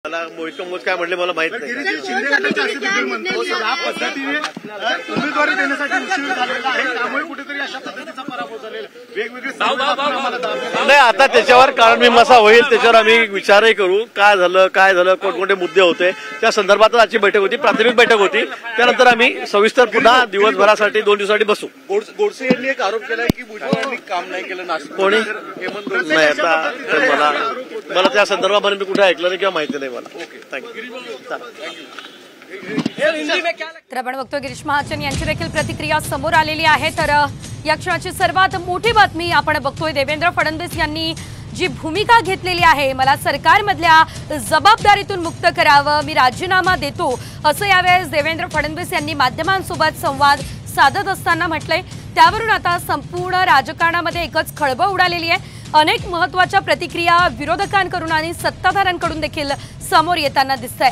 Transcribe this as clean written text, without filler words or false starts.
मला मोहित कंबोज काय म्हणले मला माहित नाही। या पद्धतीने उमेदवारी देण्यासाठी उशीर झालेला आहे, त्यामुळे कुठेतरी अशा पद्धतीचा पराभव झालेला वेगवेगळे नाही। आता त्याच्यावर कारण मीमांसा होईल, त्याच्यावर आम्ही विचारही करू काय झालं कोणकोणते मुद्दे होते त्या संदर्भात आजची बैठक होती, प्राथमिक बैठक होती। त्यानंतर आम्ही सविस्तर पुन्हा दिवसभरासाठी 2 दिवसासाठी बसू। गोडसे यांनी एक आरोप केलाय की भुजबळ यांनी काम नाही केलं नाशिक कोणी हेमंत नाही। आता मला त्या संदर्भामध्ये मी कुठे ऐकलं नाही किंवा माहिती नाही मला। थँक्यू। तर आपण बघतोय गिरीश महाजन यांची देखील प्रतिक्रिया समोर आलेली आहे। तर या क्षणाची सर्वात मोठी बातमी आपण बघतोय, देवेंद्र फडणवीस यांनी जी भूमिका घेतलेली आहे, मला सरकारमधल्या जबाबदारीतून मुक्त करावं, मी राजीनामा देतो असं यावेळेस देवेंद्र फडणवीस यांनी माध्यमांसोबत संवाद साधत असताना म्हटलंय। त्यावरून आता संपूर्ण राजकारणामध्ये एकच खळबळ उडालेली आहे। अनेक महत्त्वाच्या प्रतिक्रिया विरोधकांकडून आणि सत्ताधाऱ्यांकडून देखील समोर येताना दिसतंय।